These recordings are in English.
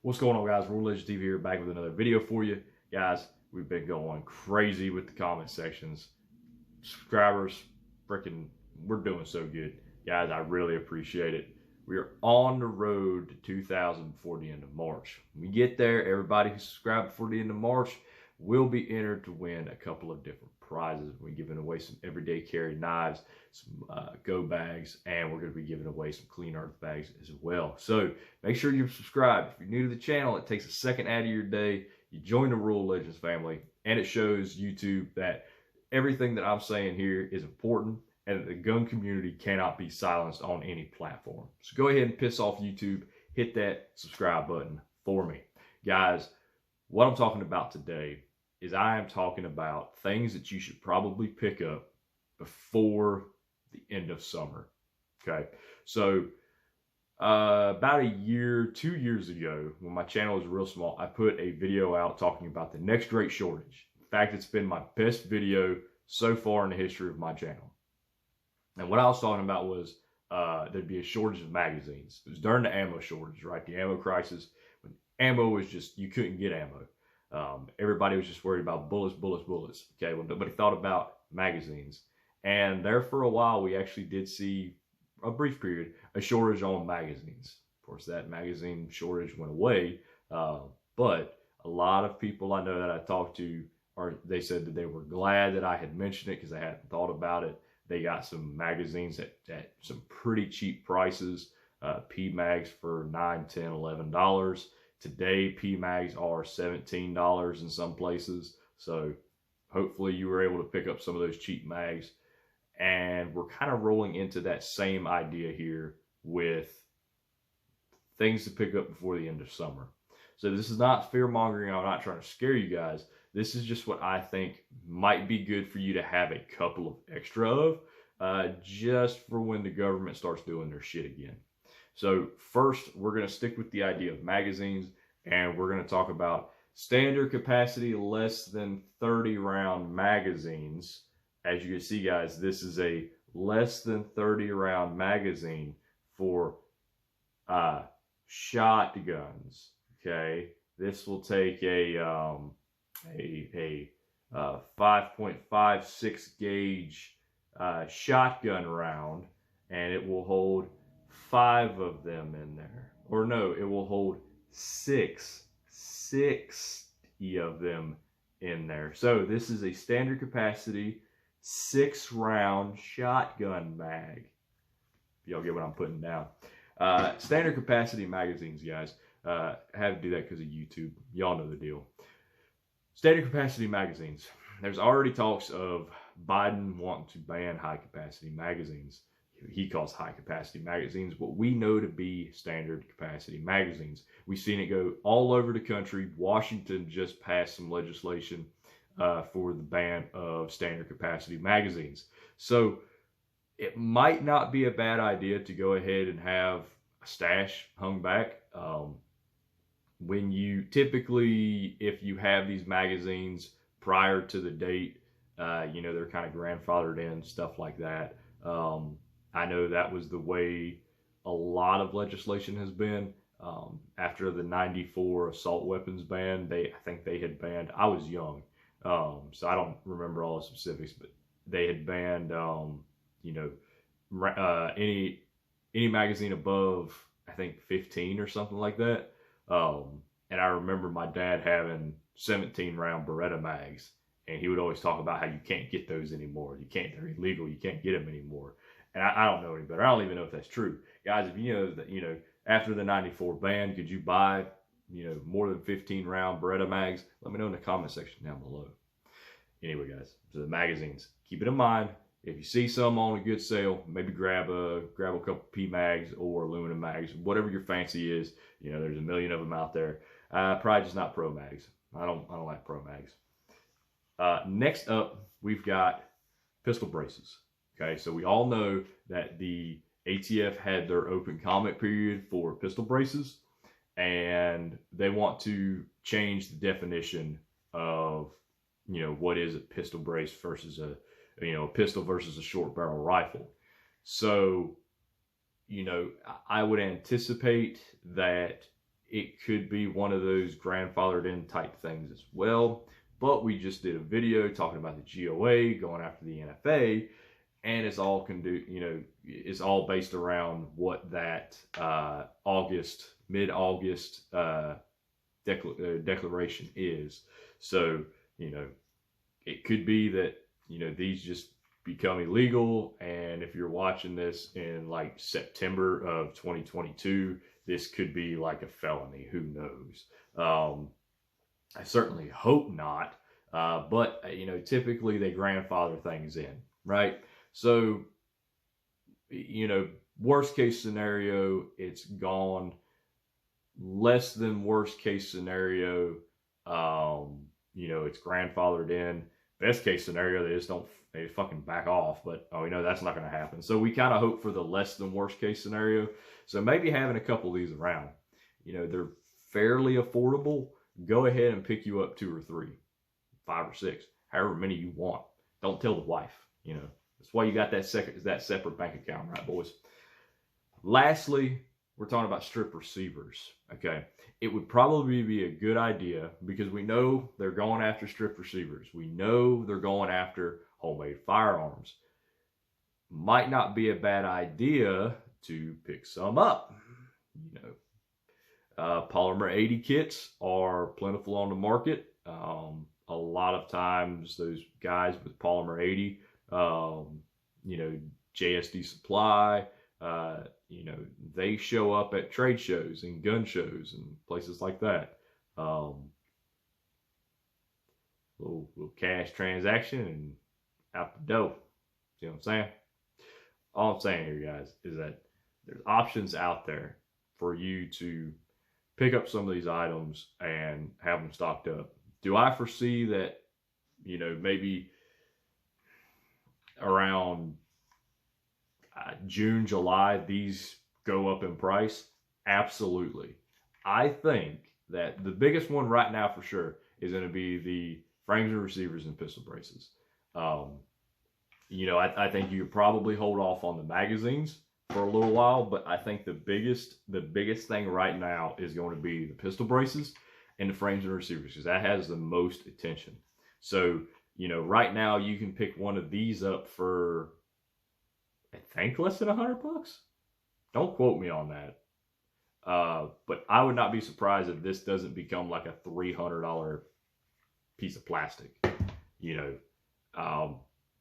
What's going on, guys? Rule Legend TV here, back with another video for you. Guys, we've been going crazy with the comment sections. Subscribers, freaking, we're doing so good. Guys, I really appreciate it. We are on the road to 2,000 before the end of March. When we get there, everybody who subscribed before the end of March will be entered to win a couple of different prizes. We're giving away some everyday carry knives, some go bags, and we're going to be giving away some clean earth bags as well. So make sure you're subscribed. If you're new to the channel, it takes a second out of your day. You join the Rule Legends family, and it shows YouTube that everything that I'm saying here is important and that the gun community cannot be silenced on any platform. So go ahead and piss off YouTube. Hit that subscribe button for me. Guys, what I'm talking about today is I am talking about things that you should probably pick up before the end of summer. Okay, so about a year, 2 years ago, when my channel was real small, I put a video out talking about the next great shortage. In fact, it's been my best video so far in the history of my channel. And what I was talking about was there'd be a shortage of magazines. It was during the ammo shortage, right? The ammo crisis, when ammo was just, you couldn't get ammo. Everybody was just worried about bullets. Okay, well, nobody thought about magazines. And there for a while, we actually did see a brief period, a shortage on magazines. Of course, that magazine shortage went away. But a lot of people I know that I talked to, they said that they were glad that I had mentioned it because they hadn't thought about it. They got some magazines at some pretty cheap prices. P-mags for $9, $10, $11. Today, P-mags are $17 in some places. So hopefully you were able to pick up some of those cheap mags. And we're kind of rolling into that same idea here with things to pick up before the end of summer. So this is not fear-mongering. I'm not trying to scare you guys. This is just what I think might be good for you to have a couple of extra of, just for when the government starts doing their shit again. So first, we're going to stick with the idea of magazines, and we're going to talk about standard capacity less than 30 round magazines. As you can see, guys, this is a less than 30 round magazine for shotguns. Okay, this will take a 5.56 gauge shotgun round, and it will hold 5 of them in there. Or no, it will hold 60 of them in there. So this is a standard capacity 6 round shotgun mag. Y'all get what I'm putting down. Standard capacity magazines, guys. I had to do that because of YouTube. Y'all know the deal. Standard capacity magazines. There's already talks of Biden wanting to ban high capacity magazines. He calls high capacity magazines what we know to be standard capacity magazines. We've seen it go all over the country. Washington just passed some legislation for the ban of standard capacity magazines. So it might not be a bad idea to go ahead and have a stash hung back. When you typically, if you have these magazines prior to the date, you know, they're kind of grandfathered in, stuff like that. I know that was the way a lot of legislation has been. After the '94 assault weapons ban, I think they had banned, I was young, so I don't remember all the specifics, but they had banned, you know, any magazine above, I think 15 or something like that. And I remember my dad having 17 round Beretta mags, and he would always talk about how you can't get those anymore. They're illegal. You can't get them anymore. And I don't know any better. I don't even know if that's true. Guys, if you know that, you know, after the '94 ban, could you buy, you know, more than 15 round Beretta mags? Let me know in the comment section down below. Anyway, guys, so the magazines, keep it in mind. If you see some on a good sale, maybe grab a couple P mags or aluminum mags, whatever your fancy is. You know, there's a million of them out there. Probably just not pro mags. I don't like pro mags. Next up, we've got pistol braces. Okay, so we all know that the ATF had their open comment period for pistol braces, and they want to change the definition of, you know, what is a pistol brace versus a pistol versus a short barrel rifle. So, you know, I would anticipate that it could be one of those grandfathered in type things as well. But we just did a video talking about the GOA going after the NFA, and it's all it's all based around what that mid-August declaration is. So, it could be that, these just become illegal, and if you're watching this in like September of 2022, this could be like a felony. Who knows? I certainly hope not, but typically they grandfather things in, right? So, worst case scenario, it's gone. Less than worst case scenario, it's grandfathered in. Best case scenario, they fucking back off, but we know that's not going to happen. So we kind of hope for the less than worst case scenario. So maybe having a couple of these around, they're fairly affordable. Go ahead and pick you up 2 or 3, 5 or 6, however many you want. Don't tell the wife, That's why you got that separate bank account, right, boys? Lastly, we're talking about strip receivers, okay? It would probably be a good idea, because we know they're going after strip receivers. We know they're going after homemade firearms. Might not be a bad idea to pick some up. Polymer 80 kits are plentiful on the market. A lot of times those guys with Polymer 80, JSD Supply, they show up at trade shows and gun shows and places like that. Little cash transaction and out the door. See what I'm saying? All I'm saying here, guys, is that there's options out there for you to pick up some of these items and have them stocked up. Do I foresee that, maybe around June, July, these go up in price? Absolutely. I think that the biggest one right now for sure is going to be the frames and receivers and pistol braces. I think you could probably hold off on the magazines for a little while, but I think the biggest thing right now is going to be the pistol braces and the frames and receivers, because that has the most attention. So, right now you can pick one of these up for, I think, less than $100. Don't quote me on that. But I would not be surprised if this doesn't become like a $300 piece of plastic.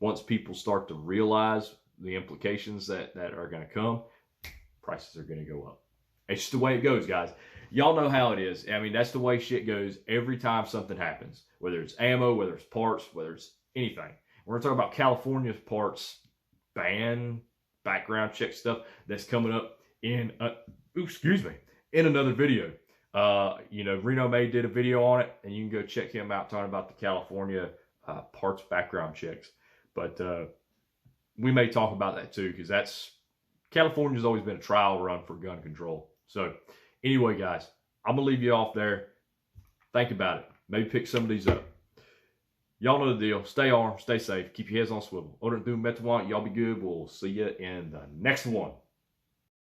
Once people start to realize the implications that are going to come, prices are going to go up. It's just the way it goes, guys. Y'all know how it is. I mean, that's the way shit goes every time something happens. Whether it's ammo, whether it's parts, whether it's anything. We're going to talk about California's parts ban, background check stuff that's coming up in, in another video. Reno May did a video on it, and you can go check him out talking about the California parts background checks. But we may talk about that too, because California's always been a trial run for gun control. So anyway, guys, I'm going to leave you off there. Think about it. Maybe pick some of these up. Y'all know the deal. Stay armed, stay safe, keep your heads on swivel. Other than doing Metawan, y'all be good. We'll see you in the next one.